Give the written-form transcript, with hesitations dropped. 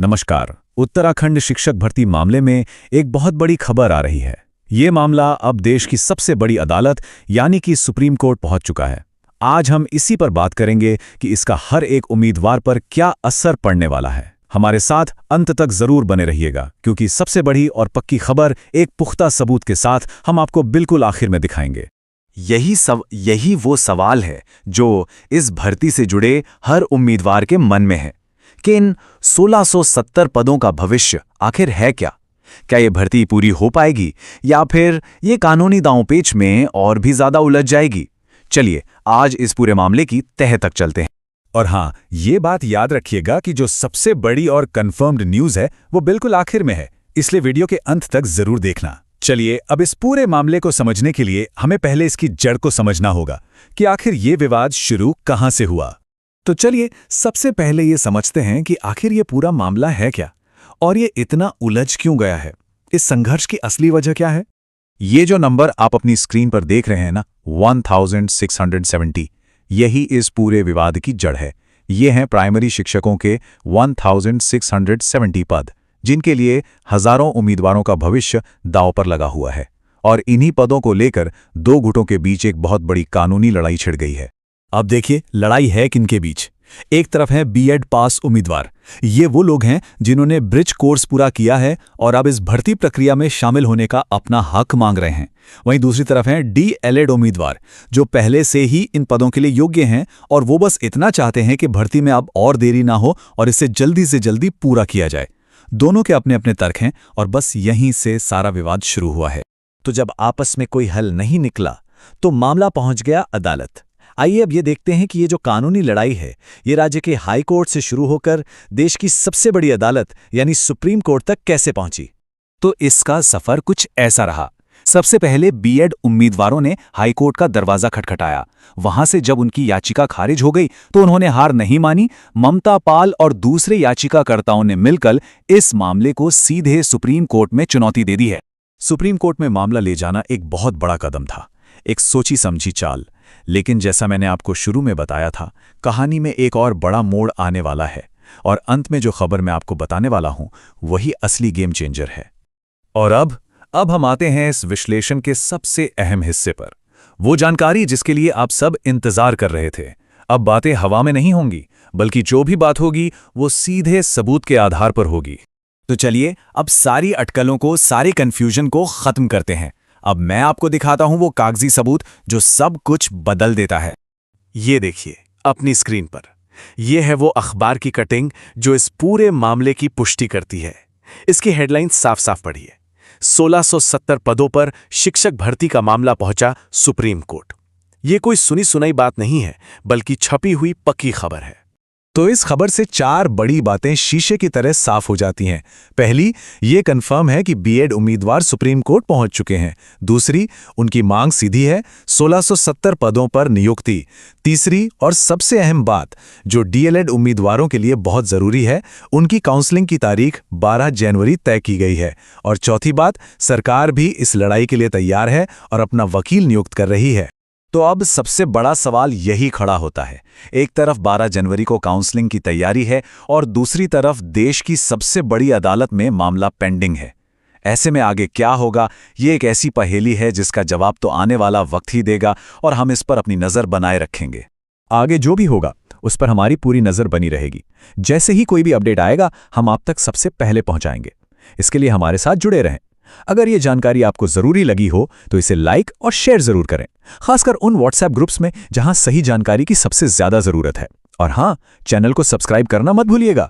नमस्कार। उत्तराखंड शिक्षक भर्ती मामले में एक बहुत बड़ी खबर आ रही है। ये मामला अब देश की सबसे बड़ी अदालत यानी कि सुप्रीम कोर्ट पहुंच चुका है। आज हम इसी पर बात करेंगे कि इसका हर एक उम्मीदवार पर क्या असर पड़ने वाला है। हमारे साथ अंत तक जरूर बने रहिएगा, क्योंकि सबसे बड़ी और पक्की खबर एक पुख्ता सबूत के साथ हम आपको बिल्कुल आखिर में दिखाएंगे। यही वो सवाल है जो इस भर्ती से जुड़े हर उम्मीदवार के मन में है कि इन 1670 पदों का भविष्य आखिर है क्या? क्या ये भर्ती पूरी हो पाएगी या फिर ये कानूनी दांवपेच में और भी ज्यादा उलझ जाएगी? चलिए आज इस पूरे मामले की तह तक चलते हैं। और हाँ, ये बात याद रखिएगा कि जो सबसे बड़ी और कंफर्म्ड न्यूज़ है वो बिल्कुल आखिर में है, इसलिए वीडियो के अंत तक जरूर देखना। चलिए अब इस पूरे मामले को समझने के लिए हमें पहले इसकी जड़ को समझना होगा कि आखिर ये विवाद शुरू कहाँ से हुआ। तो चलिए सबसे पहले ये समझते हैं कि आखिर ये पूरा मामला है क्या और ये इतना उलझ क्यों गया है। इस संघर्ष की असली वजह क्या है? ये जो नंबर आप अपनी स्क्रीन पर देख रहे हैं ना, 1670, यही इस पूरे विवाद की जड़ है। ये हैं प्राइमरी शिक्षकों के 1670 पद, जिनके लिए हजारों उम्मीदवारों का भविष्य दांव पर लगा हुआ है। और इन्हीं पदों को लेकर दो गुटों के बीच एक बहुत बड़ी कानूनी लड़ाई छिड़ गई है। अब देखिए लड़ाई है किनके बीच। एक तरफ है बीएड पास उम्मीदवार। ये वो लोग हैं जिन्होंने ब्रिज कोर्स पूरा किया है और अब इस भर्ती प्रक्रिया में शामिल होने का अपना हक मांग रहे हैं। वहीं दूसरी तरफ हैं डीएलएड उम्मीदवार, जो पहले से ही इन पदों के लिए योग्य हैं और वो बस इतना चाहते हैं कि भर्ती में अब और देरी ना हो और इसे जल्दी से जल्दी पूरा किया जाए। दोनों के अपने अपने तर्क हैं और बस यहीं से सारा विवाद शुरू हुआ है। तो जब आपस में कोई हल नहीं निकला तो मामला पहुंच गया अदालत। आइए अब ये देखते हैं कि ये जो कानूनी लड़ाई है ये राज्य के हाई कोर्ट से शुरू होकर देश की सबसे बड़ी अदालत यानी सुप्रीम कोर्ट तक कैसे पहुंची। तो इसका सफर कुछ ऐसा रहा। सबसे पहले बीएड उम्मीदवारों ने हाई कोर्ट का दरवाजा खटखटाया। वहां से जब उनकी याचिका खारिज हो गई तो उन्होंने हार नहीं मानी। ममता पाल और दूसरे याचिकाकर्ताओं ने मिलकर इस मामले को सीधे सुप्रीम कोर्ट में चुनौती दे दी है। सुप्रीम कोर्ट में मामला ले जाना एक बहुत बड़ा कदम था, एक सोची समझी चाल। लेकिन जैसा मैंने आपको शुरू में बताया था, कहानी में एक और बड़ा मोड़ आने वाला है और अंत में जो खबर मैं आपको बताने वाला हूं वही असली गेम चेंजर है। और अब हम आते हैं इस विश्लेषण के सबसे अहम हिस्से पर, वो जानकारी जिसके लिए आप सब इंतजार कर रहे थे। अब बातें हवा में नहीं होंगी, बल्कि जो भी बात होगी वो सीधे सबूत के आधार पर होगी। तो चलिए अब सारी अटकलों को, सारी कंफ्यूजन को खत्म करते हैं। अब मैं आपको दिखाता हूं वो कागजी सबूत जो सब कुछ बदल देता है। ये देखिए अपनी स्क्रीन पर, यह है वो अखबार की कटिंग जो इस पूरे मामले की पुष्टि करती है। इसकी हेडलाइन साफ साफ पढ़िए। 1670 पदों पर शिक्षक भर्ती का मामला पहुंचा सुप्रीम कोर्ट। ये कोई सुनी सुनाई बात नहीं है, बल्कि छपी हुई पक्की खबर है। तो इस खबर से चार बड़ी बातें शीशे की तरह साफ हो जाती हैं। पहली, ये कंफर्म है कि बीएड उम्मीदवार सुप्रीम कोर्ट पहुंच चुके हैं। दूसरी, उनकी मांग सीधी है, 1670 पदों पर नियुक्ति। तीसरी और सबसे अहम बात जो डीएलएड उम्मीदवारों के लिए बहुत जरूरी है, उनकी काउंसलिंग की तारीख 12 जनवरी तय की गई है। और चौथी बात, सरकार भी इस लड़ाई के लिए तैयार है और अपना वकील नियुक्त कर रही है। तो अब सबसे बड़ा सवाल यही खड़ा होता है। एक तरफ 12 जनवरी को काउंसलिंग की तैयारी है और दूसरी तरफ देश की सबसे बड़ी अदालत में मामला पेंडिंग है। ऐसे में आगे क्या होगा, ये एक ऐसी पहेली है जिसका जवाब तो आने वाला वक्त ही देगा और हम इस पर अपनी नज़र बनाए रखेंगे। आगे जो भी होगा उस पर हमारी पूरी नज़र बनी रहेगी। जैसे ही कोई भी अपडेट आएगा हम आप तक सबसे पहले पहुंचाएंगे। इसके लिए हमारे साथ जुड़े रहें। अगर ये जानकारी आपको जरूरी लगी हो तो इसे लाइक और शेयर जरूर करें, खासकर उन व्हाट्सएप ग्रुप्स में जहां सही जानकारी की सबसे ज्यादा जरूरत है। और हां, चैनल को सब्सक्राइब करना मत भूलिएगा।